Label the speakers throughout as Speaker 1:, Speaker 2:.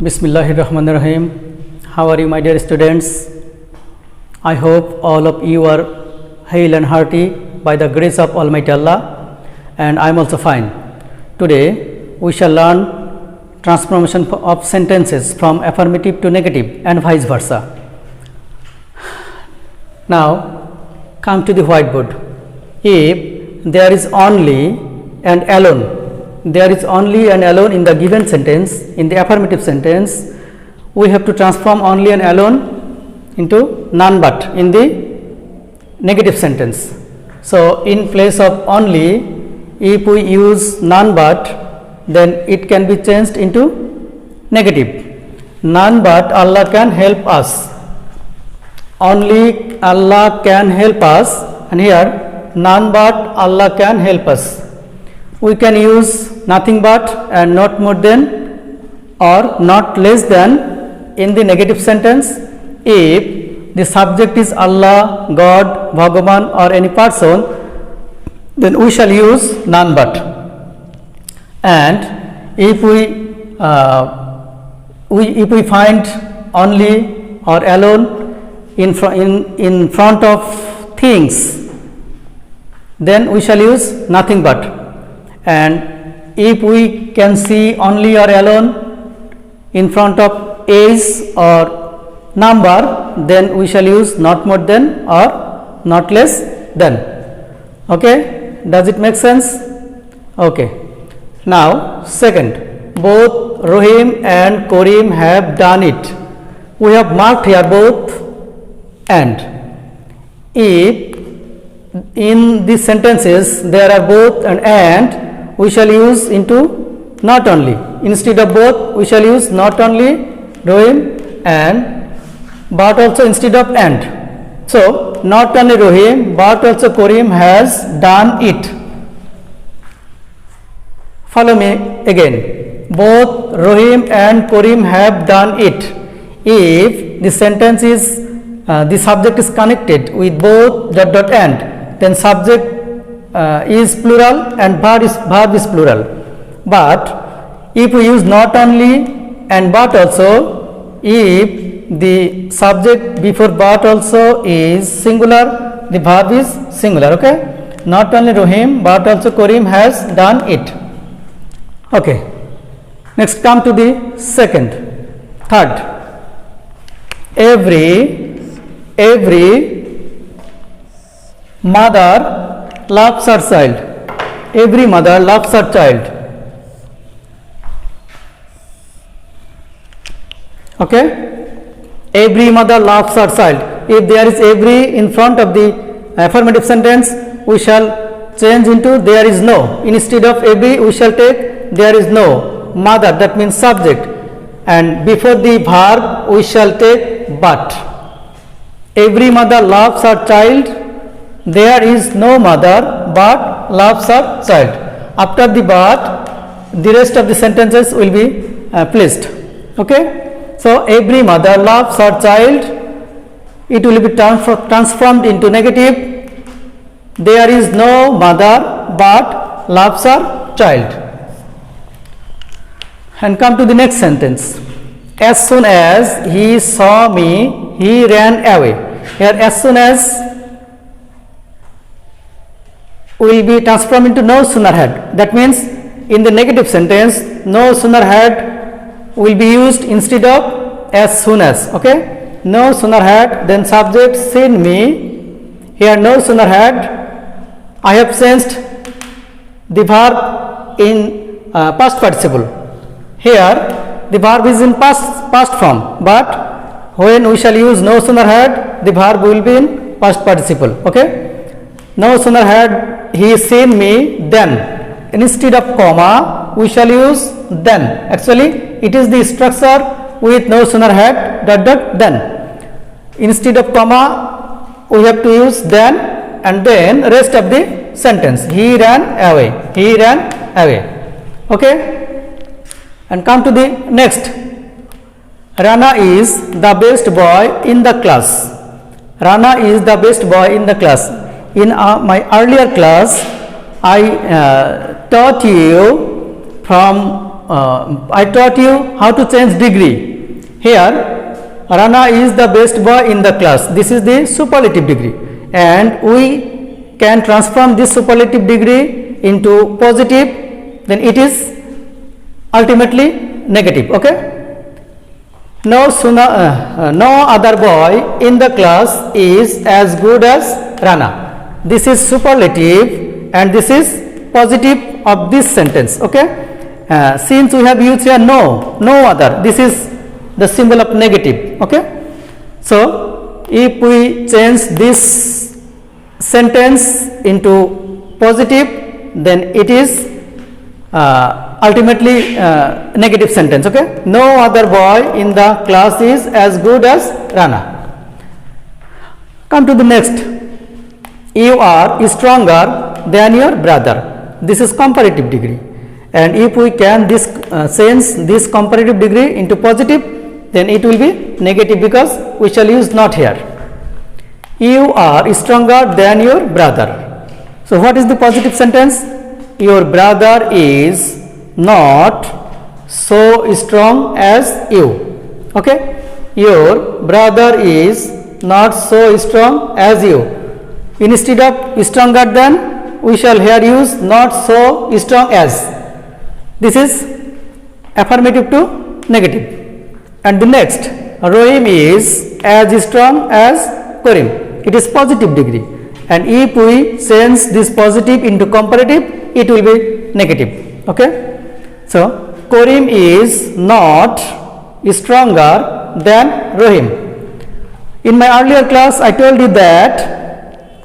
Speaker 1: Bismillahirrahmanirrahim. How are you, my dear students? I hope all of you are hale and hearty by the grace of Almighty Allah, and I am also fine. Today we shall learn transformation of sentences from affirmative to negative and vice versa. Now come to the whiteboard. If there is only and alone, there is only and alone in the given sentence, in the affirmative sentence, we have to transform only and alone into none but in the negative sentence. So in place of only, if we use none but, then it can be changed into negative. None but Allah can help us. Only Allah can help us, and here none but Allah can help us. We can use nothing but and not more than or not less than in the negative sentence if the subject is Allah, God, Bhagavan or any person, then we shall use none but. And if we find only or alone in front of things, then we shall use nothing but. And if we can see only or alone in front of age or number, then we shall use not more than or not less than. Okay, does it make sense? Okay. Now second, both Rohim and Karim have done it. We have marked here both and. If in these sentences there are both and, we shall use into not only. Instead of both, we shall use not only Rohim and, but also instead of and. So not only Rohim but also Karim has done it. Follow me again. Both Rohim and Karim have done it. If the sentence is the subject is connected with both and, then subject is plural and verb is plural. But if we use not only and but also, if the subject before but also is singular, the verb is singular. Okay, not only Rohim but also Karim has done it. Okay, next come to the second. Third, every mother loves her child. Every mother loves her child. Okay, every mother loves her child. If there is every in front of the affirmative sentence, we shall change into there is no. Instead of every, we shall take there is no. Mother, that means subject, and before the verb we shall take but. Every mother loves her child. There is no mother but loves her child. After the but, the rest of the sentences will be placed. Okay, so every mother loves her child. It will be transformed into negative. There is no mother but loves her child. And come to the next sentence. As soon as he saw me, he ran away. Here as soon as will be transformed into no sooner had. That means in the negative sentence, no sooner had will be used instead of as soon as. Okay, no sooner had, then subject seen me. Here no sooner had, I have changed the verb in past participle. Here the verb is in past form, but when we shall use no sooner had, the verb will be in past participle. Okay, no sooner had he seen me then. Instead of comma, we shall use then. Actually, it is the structure with no sooner had then. Instead of comma, we have to use then and then rest of the sentence. He ran away. He ran away. Okay, and come to the next. Rana is the best boy in the class. Rana is the best boy in the class. In my earlier class, I taught you from I taught you how to change degree. Here, Rana is the best boy in the class. This is the superlative degree, and we can transform this superlative degree into positive. Then it is ultimately negative. Okay. No other boy in the class is as good as Rana. This is superlative and this is positive of this sentence. Okay. Since we have used here no other, this is the symbol of negative. Okay. So if we change this sentence into positive, then it is ultimately negative sentence. Okay. No other boy in the class is as good as Rana. Come to the next. You are stronger than your brother. This is comparative degree, and if we can change this comparative degree into positive, then it will be negative because we shall use not here. You are stronger than your brother. So what is the positive sentence? Your brother is not so strong as you. Okay. Your brother is not so strong as you. Instead of stronger than, we shall here use not so strong as. This is affirmative to negative. And the next, Rohim is as strong as Karim. It is positive degree. And if we change this positive into comparative, it will be negative. Okay. So Karim is not stronger than Rohim. In my earlier class, I told you that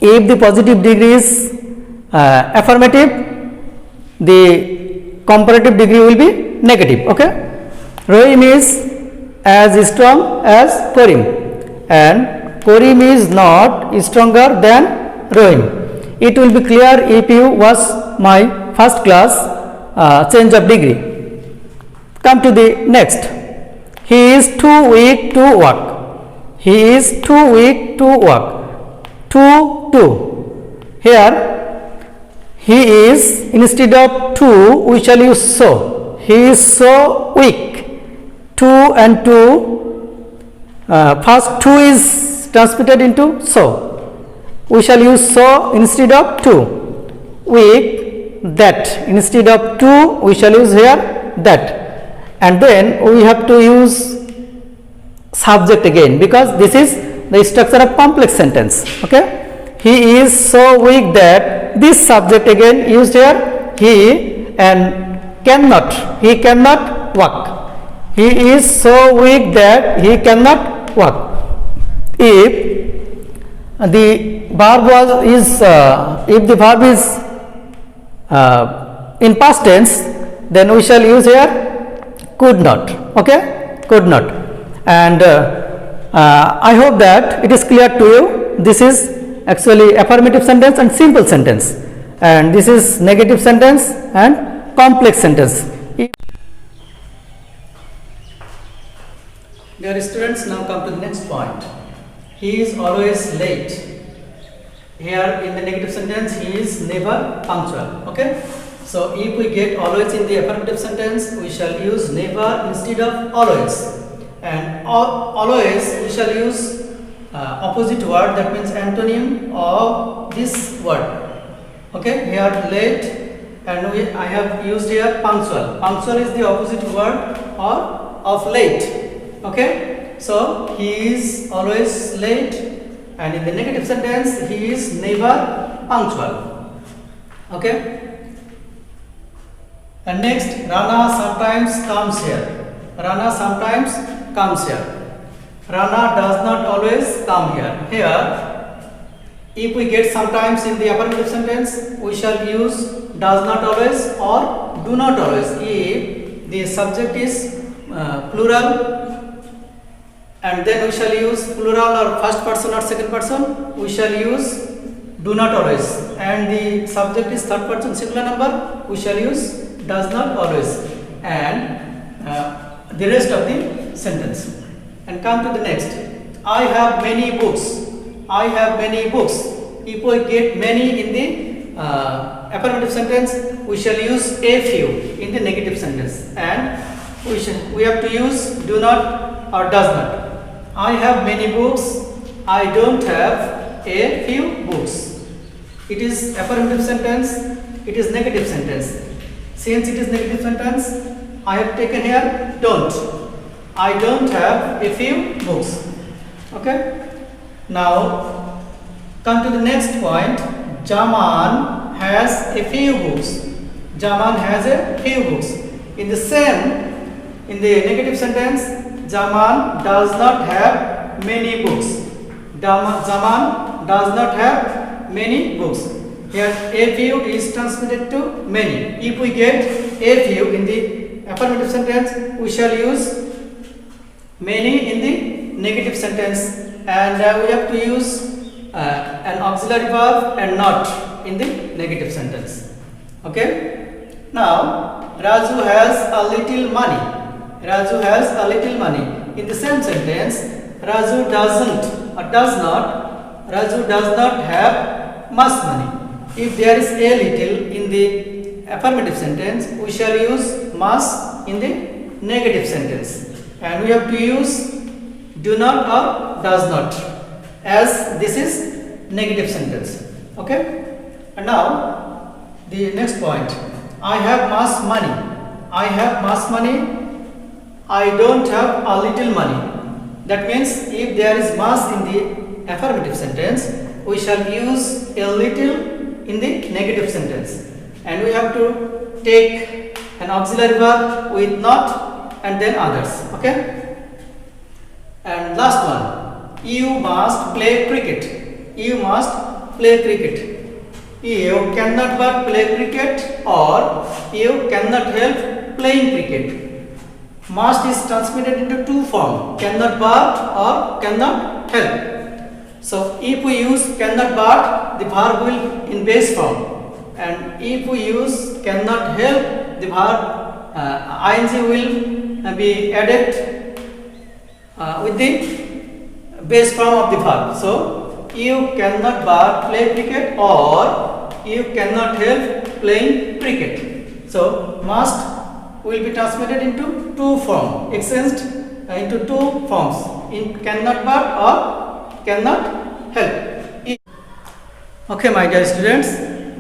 Speaker 1: if the positive degree is affirmative, the comparative degree will be negative. Okay. Rohim is as strong as Karim, and Karim is not stronger than Rohim. It will be clear if you watch my first class change of degree. Come to the next. He is too weak to walk. He is too weak to walk. Too. Here, he is, instead of too, we shall use so. He is so weak. Too and too. First too is transmitted into so. We shall use so instead of too. Weak, that. Instead of too, we shall use here that. And then we have to use subject again, because this is the structure of complex sentence. Okay. He is so weak that, this subject again used here, he, and cannot. He cannot walk. He is so weak that he cannot walk. If the verb if the verb is in past tense, then we shall use here could not. Okay. Could not. And I hope that it is clear to you. This is actually affirmative sentence and simple sentence, and this is negative sentence and complex sentence. Dear students, now come to the next point. He is always late. Here in the negative sentence, he is never punctual. Okay. So if we get always in the affirmative sentence, we shall use never instead of always. And always we shall use opposite word, that means antonym of this word. Okay. Here late, and I have used here punctual. Punctual is the opposite word of late. Okay. So he is always late, and in the negative sentence he is never punctual. Okay. And next, Rana sometimes comes here. Rana sometimes comes here. Rana does not always come here. Here, if we get sometimes in the affirmative sentence, we shall use does not always or do not always. If the subject is plural, and then we shall use plural or first person or second person, we shall use do not always, and the subject is third person singular number, we shall use does not always, and the rest of the sentence. And come to the next. I have many books. I have many books. If we get many in the affirmative sentence, we shall use a few in the negative sentence, and we have to use do not or does not. I have many books. I don't have a few books. It is affirmative sentence. It is negative sentence. Since it is negative sentence, I have taken here don't. I don't have a few books. Okay. Now come to the next point. Jaman has a few books. Jaman has a few books. In the negative sentence, Jaman does not have many books. Jaman does not have many books. Here a few is transmitted to many. If we get a few in the affirmative sentence, we shall use many in the negative sentence, and we have to use an auxiliary verb and not in the negative sentence. Okay. Now Raju has a little money. Raju has a little money. In the same sentence, Raju does not have much money. If there is a little in the affirmative sentence, we shall use much in the negative sentence, and we have to use do not or does not, as this is negative sentence. Okay. And now the next point. I have much money. I have much money. I don't have a little money. That means if there is much in the affirmative sentence, we shall use a little in the negative sentence, and we have to take an auxiliary verb with not and then others. Okay. And last one. You must play cricket. You must play cricket. You cannot but play cricket, or you cannot help playing cricket. Must is transmitted into two forms, cannot but or cannot help. So if we use cannot but, the verb will in base form, and if we use cannot help, the verb ing will be added with the base form of the verb. So you cannot but play cricket, or you cannot help playing cricket. So must will be transmitted into two forms, exchanged into two forms, in cannot but or cannot help. Okay, my dear students,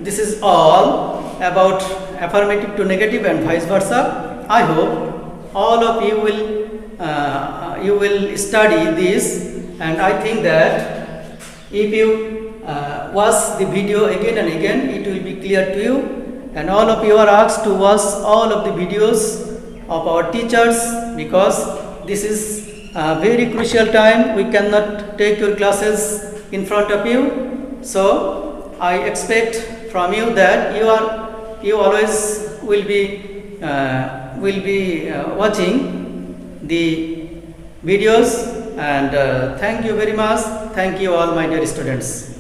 Speaker 1: this is all about affirmative to negative and vice versa. I hope all of you will study this, and I think that if you watch the video again and again, it will be clear to you. And all of you are asked to watch all of the videos of our teachers, because this is a very crucial time. We cannot take your classes in front of you. So I expect from you that you always will be watching the videos. And thank you very much. Thank you all, my dear students.